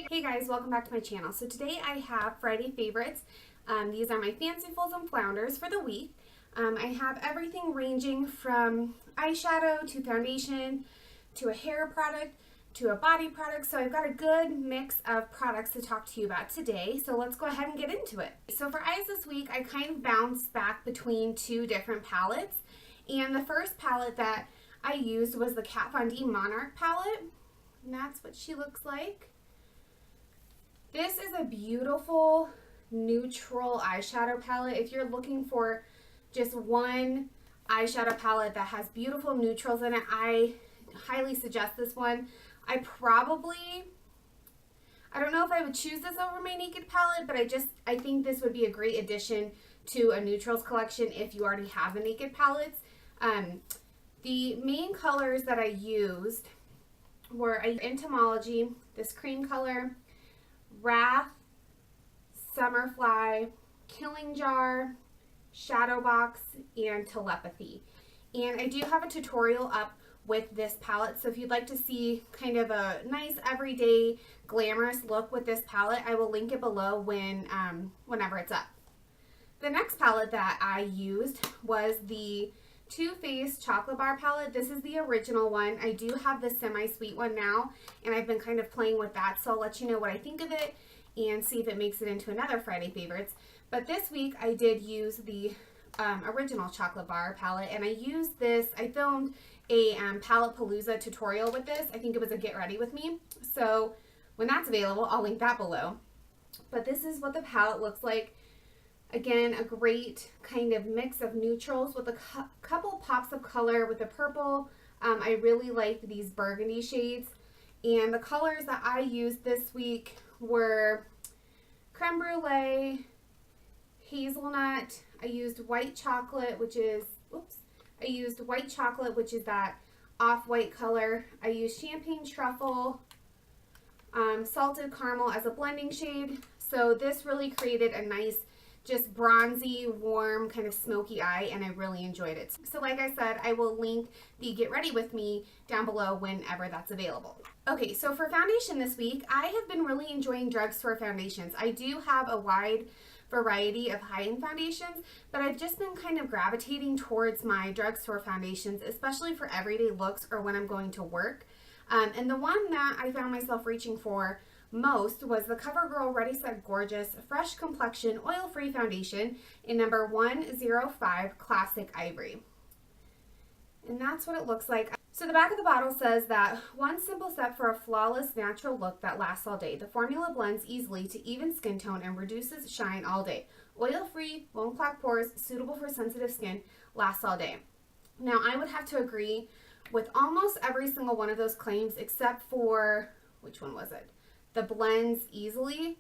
Hey guys, welcome back to my channel. So today I have Friday favorites. These are my Fancifuls and Flounders for the week. I have everything ranging from eyeshadow to foundation to a hair product to a body product. So I've got a good mix of products to talk to you about today. So let's go ahead and get into it. So for eyes this week, I kind of bounced back between two different palettes. And the first palette that I used was the Kat Von D Monarch palette. And that's what she looks like. This is a beautiful neutral eyeshadow palette. If you're looking for just one eyeshadow palette that has beautiful neutrals in it, I highly suggest this one. I don't know if I would choose this over my Naked palette, but I think this would be a great addition to a neutrals collection if you already have the Naked palettes. The main colors that I used were Entomology, this cream color, Wrath, Summerfly, Killing Jar, Shadowbox, and Telepathy. And I do have a tutorial up with this palette, so if you'd like to see kind of a nice everyday glamorous look with this palette, I will link it below whenever it's up. The next palette that I used was the Too Faced Chocolate Bar palette. This is the original one. I do have the semi-sweet one now, and I've been kind of playing with that, so I'll let you know what I think of it and see if it makes it into another Friday favorites. But this week I did use the original Chocolate Bar palette, and I used this. I filmed a Palette Palooza tutorial with this. I think it was a Get Ready With Me. So when that's available, I'll link that below. But this is what the palette looks like. Again, a great kind of mix of neutrals with a couple pops of color with the purple. I really liked these burgundy shades. And the colors that I used this week were Creme Brulee, Hazelnut. I used white chocolate, which is that off-white color. I used Champagne Truffle, Salted Caramel as a blending shade. So this really created a nice, just bronzy, warm, kind of smoky eye, and I really enjoyed it. So like I said, I will link the Get Ready With Me down below whenever that's available. Okay, so for foundation this week, I have been really enjoying drugstore foundations. I do have a wide variety of high-end foundations, but I've just been kind of gravitating towards my drugstore foundations, especially for everyday looks or when I'm going to work. And the one that I found myself reaching for most was the CoverGirl Ready Set Gorgeous Fresh Complexion Oil-Free Foundation in number 105 Classic Ivory. And that's what it looks like. So the back of the bottle says that one simple step for a flawless natural look that lasts all day. The formula blends easily to even skin tone and reduces shine all day. Oil-free, won't clog pores, suitable for sensitive skin, lasts all day. Now I would have to agree with almost every single one of those claims except for, which one was it? The blends easily.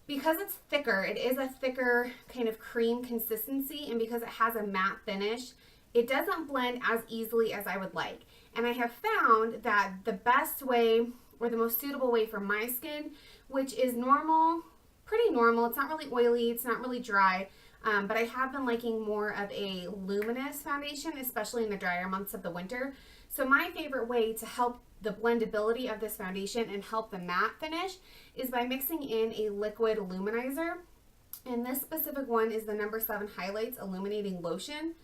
Because it's thicker, it is a thicker kind of cream consistency, and because it has a matte finish, it doesn't blend as easily as I would like. And I have found that the best way, or the most suitable way for my skin, which is normal, pretty normal, it's not really oily, it's not really dry, but I have been liking more of a luminous foundation, especially in the drier months of the winter. So my favorite way to help the blendability of this foundation and help the matte finish is by mixing in a liquid luminizer. And this specific one is the number 7 Highlights Illuminating Lotion.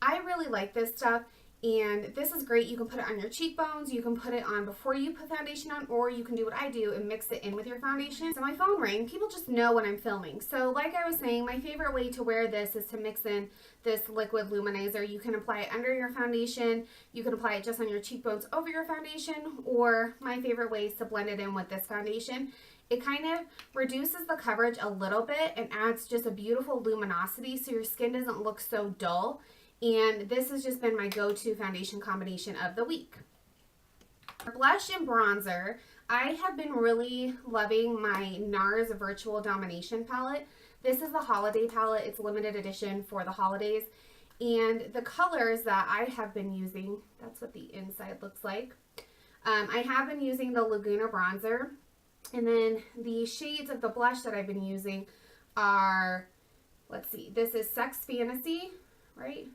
I really like this stuff, and this is great. You can put it on your cheekbones, you can put it on before you put foundation on, or you can do what I do and mix it in with your foundation. So my phone rang. People just know when I'm filming. So like I was saying, my favorite way to wear this is to mix in this liquid luminizer. You can apply it under your foundation, you can apply it just on your cheekbones over your foundation, or my favorite way is to blend it in with this foundation. It kind of reduces the coverage a little bit and adds just a beautiful luminosity so your skin doesn't look so dull. And this has just been my go-to foundation combination of the week. For blush and bronzer, I have been really loving my NARS Virtual Domination palette. This is the holiday palette. It's limited edition for the holidays. And the colors that I have been using, that's what the inside looks like. I have been using the Laguna bronzer. And then the shades of the blush that I've been using are, let's see, this is Sex Fantasy, right?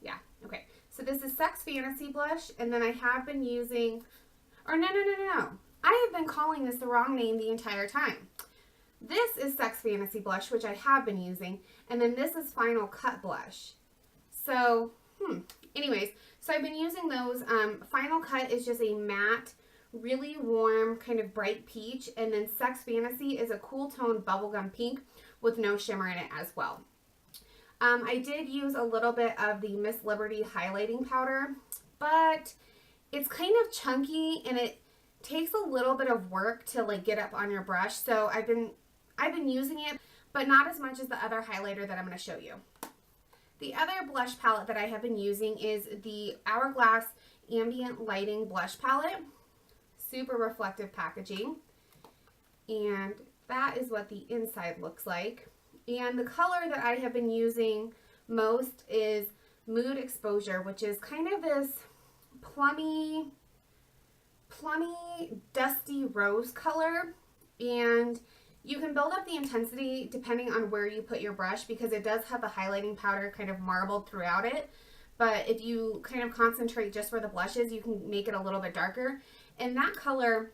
Yeah, okay. So this is Sex Fantasy blush, and then I have been using, or no. I have been calling this the wrong name the entire time. This is Sex Fantasy Blush, which I have been using, and then this is Final Cut Blush. So, anyways, so I've been using those. Final Cut is just a matte, really warm, kind of bright peach, and then Sex Fantasy is a cool toned bubblegum pink with no shimmer in it as well. I did use a little bit of the Miss Liberty highlighting powder, but it's kind of chunky and it takes a little bit of work to like get up on your brush. So I've been using it, but not as much as the other highlighter that I'm going to show you. The other blush palette that I have been using is the Hourglass Ambient Lighting Blush Palette. Super reflective packaging. And that is what the inside looks like. And the color that I have been using most is Mood Exposure, which is kind of this plummy, dusty rose color. And you can build up the intensity depending on where you put your brush, because it does have the highlighting powder kind of marbled throughout it. But if you kind of concentrate just where the blush is, you can make it a little bit darker. And that color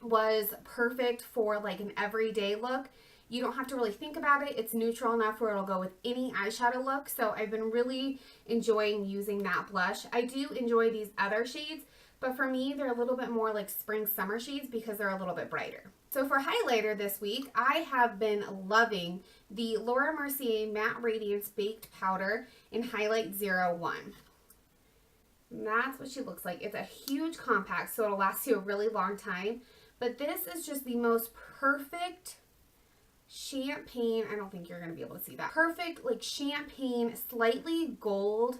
was perfect for like an everyday look. You don't have to really think about it. It's neutral enough where it'll go with any eyeshadow look. So I've been really enjoying using that blush. I do enjoy these other shades, but for me, they're a little bit more like spring summer shades because they're a little bit brighter. So for highlighter this week, I have been loving the Laura Mercier Matte Radiance Baked Powder in Highlight 01. And that's what she looks like. It's a huge compact, so it'll last you a really long time. But this is just the most perfect champagne, I don't think you're going to be able to see that. Perfect, like champagne, slightly gold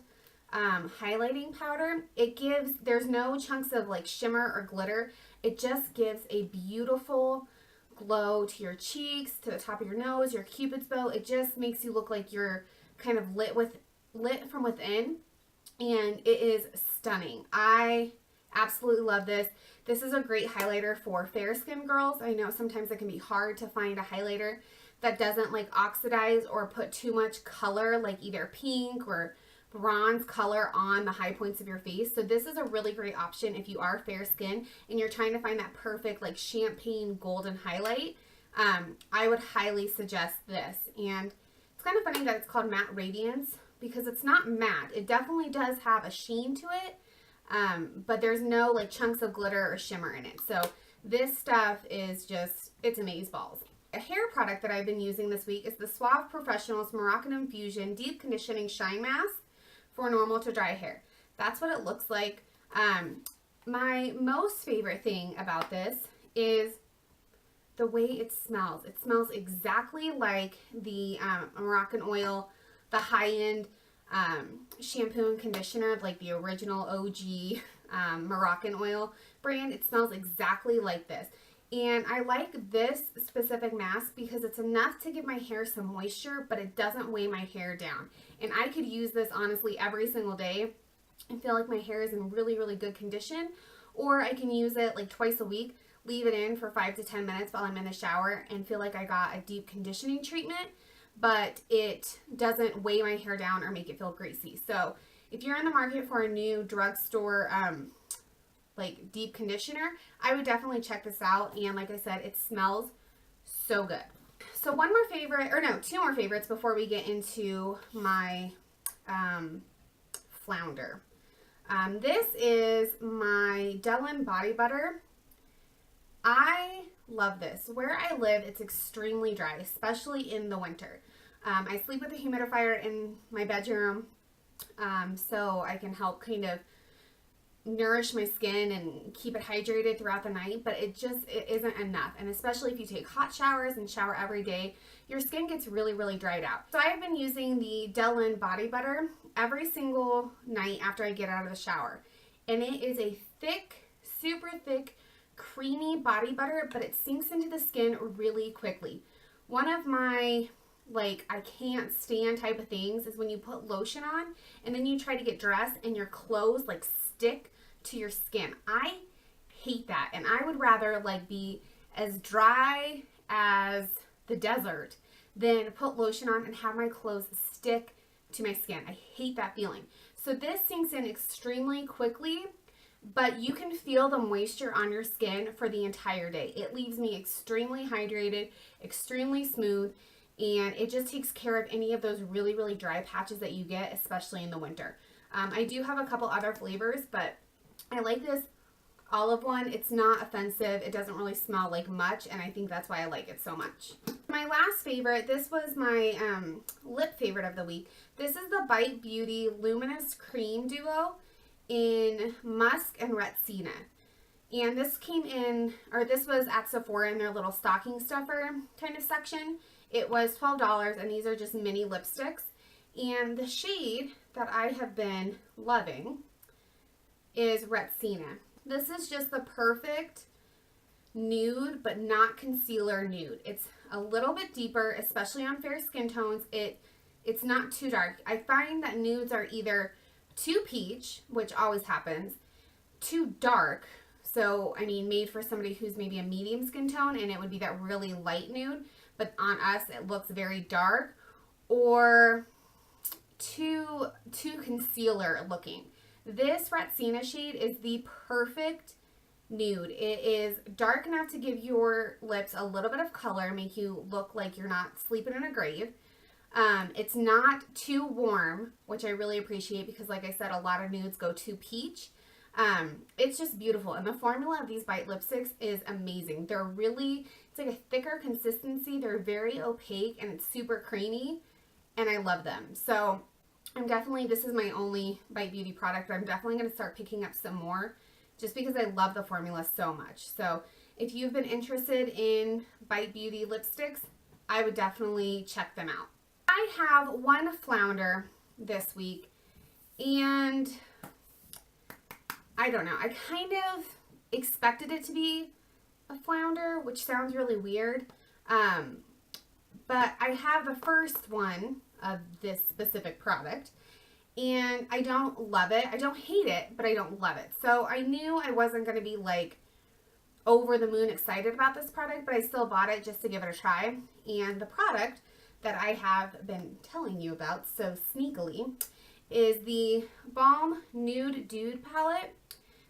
highlighting powder. It gives, there's no chunks of like shimmer or glitter. It just gives a beautiful glow to your cheeks, to the top of your nose, your cupid's bow. It just makes you look like you're kind of lit from within, and it is stunning. I absolutely love this. This is a great highlighter for fair skin girls. I know sometimes it can be hard to find a highlighter that doesn't like oxidize or put too much color, like either pink or bronze color on the high points of your face. So this is a really great option if you are fair skin and you're trying to find that perfect like champagne golden highlight. I would highly suggest this. And it's kind of funny that it's called Matte Radiance because it's not matte. It definitely does have a sheen to it. But there's no like chunks of glitter or shimmer in it. So this stuff is just, it's amazeballs. A hair product that I've been using this week is the Suave Professionals Moroccan Infusion Deep Conditioning Shine Mask for normal to dry hair. That's what it looks like. My most favorite thing about this is the way it smells. It smells exactly like the Moroccan oil, the high-end shampoo and conditioner, like the original OG Moroccan oil brand. It smells exactly like this. And I like this specific mask because it's enough to give my hair some moisture, but it doesn't weigh my hair down. And I could use this honestly every single day and feel like my hair is in really, really good condition. Or I can use it like twice a week, leave it in for 5 to 10 minutes while I'm in the shower and feel like I got a deep conditioning treatment, but it doesn't weigh my hair down or make it feel greasy. So if you're in the market for a new drugstore like deep conditioner, I would definitely check this out. And like I said, it smells so good. So one more favorite, or no, two more favorites before we get into my Flounder. This is my Delon body butter. I love this. Where I live, it's extremely dry, especially in the winter. I sleep with a humidifier in my bedroom, so I can help kind of nourish my skin and keep it hydrated throughout the night, but it isn't enough. And especially if you take hot showers and shower every day, your skin gets really, really dried out. So I've been using the Delon body butter every single night after I get out of the shower. And it is a thick, super thick, creamy body butter, but it sinks into the skin really quickly. One of my I can't stand type of things is when you put lotion on and then you try to get dressed and your clothes stick to your skin. I hate that, and I would rather be as dry as the desert than put lotion on and have my clothes stick to my skin. I hate that feeling. So this sinks in extremely quickly. but you can feel the moisture on your skin for the entire day. It leaves me extremely hydrated, extremely smooth, and it just takes care of any of those really, really dry patches that you get, especially in the winter. I do have a couple other flavors, but I like this olive one. It's not offensive. It doesn't really smell like much, and I think that's why I like it so much. My last favorite, this was my lip favorite of the week. This is the Bite Beauty Luminous Cream Duo in Musk and Retsina. And this came in, or this was at Sephora in their little stocking stuffer kind of section. It was $12, and these are just mini lipsticks. And the shade that I have been loving is Retsina. This is just the perfect nude, but not concealer nude. It's a little bit deeper, especially on fair skin tones. It's not too dark. I find that nudes are either too peach, which always happens, too dark. So, I mean, made for somebody who's maybe a medium skin tone, and it would be that really light nude, but on us it looks very dark, or too concealer looking. This Retsina shade is the perfect nude. It is dark enough to give your lips a little bit of color, make you look like you're not sleeping in a grave. It's not too warm, which I really appreciate because, like I said, a lot of nudes go too peach. It's just beautiful, and the formula of these Bite lipsticks is amazing. They're really, it's like a thicker consistency. They're very opaque, and it's super creamy, and I love them. So I'm definitely, this is my only Bite Beauty product, but I'm definitely going to start picking up some more just because I love the formula so much. So if you've been interested in Bite Beauty lipsticks, I would definitely check them out. I have one Flounder this week, and I don't know, I kind of expected it to be a Flounder, which sounds really weird, but I have the first one of this specific product, and I don't love it. I don't hate it, but I don't love it. So I knew I wasn't going to be like over the moon excited about this product, but I still bought it just to give it a try. And the product that I have been telling you about so sneakily is the Balm Nude Dude palette.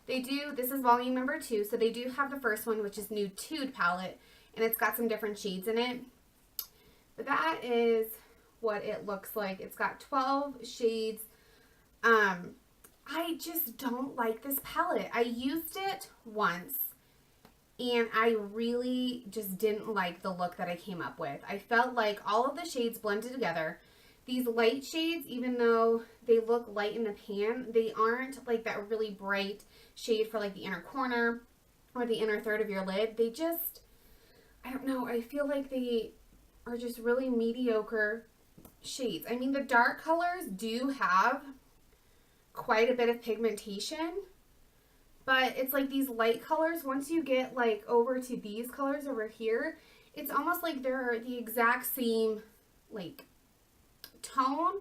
This is volume number 2, so they do have the first one, which is Nude Tude palette, and it's got some different shades in it. But that is what it looks like. It's got 12 shades. I just don't like this palette. I used it once, and I really just didn't like the look that I came up with. I felt like all of the shades blended together. These light shades, even though they look light in the pan, they aren't like that really bright shade for like the inner corner or the inner third of your lid. They just, I don't know, I feel like they are just really mediocre shades. I mean, the dark colors do have quite a bit of pigmentation, but it's like these light colors, once you get like over to these colors over here, it's almost like they're the exact same like tone,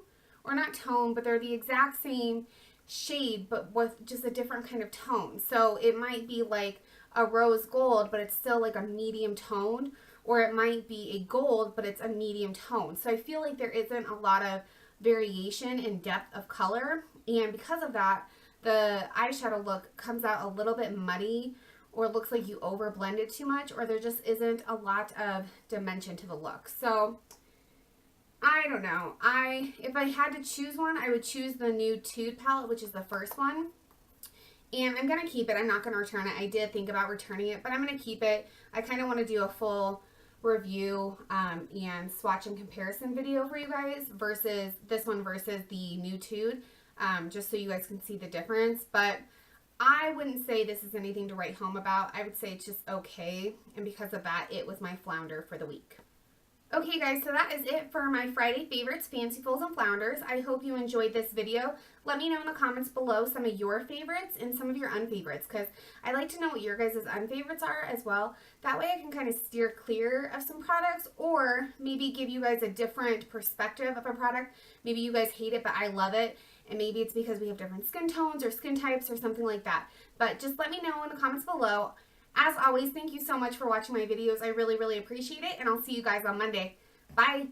or not tone, but they're the exact same shade, but with just a different kind of tone. So it might be like a rose gold, but it's still like a medium tone, or it might be a gold, but it's a medium tone. So I feel like there isn't a lot of variation in depth of color, and because of that, the eyeshadow look comes out a little bit muddy, or looks like you over blended too much, or there just isn't a lot of dimension to the look. So I don't know. If I had to choose one, I would choose the Nude Tude palette, which is the first one. And I'm going to keep it. I'm not going to return it. I did think about returning it, but I'm going to keep it. I kind of want to do a full review and swatch and comparison video for you guys versus this one versus the Nude Tude, just so you guys can see the difference. But I wouldn't say this is anything to write home about. I would say it's just okay, and because of that, it was my Flounder for the week. Okay guys, so that is it for my Friday favorites, Fancifuls and Flounders. I hope you enjoyed this video. Let me know in the comments below some of your favorites and some of your unfavorites, because I like to know what your guys' unfavorites are as well. That way I can kind of steer clear of some products, or maybe give you guys a different perspective of a product. Maybe you guys hate it, but I love it, and maybe it's because we have different skin tones or skin types or something like that. But just let me know in the comments below. As always, thank you so much for watching my videos. I really, really appreciate it, and I'll see you guys on Monday. Bye!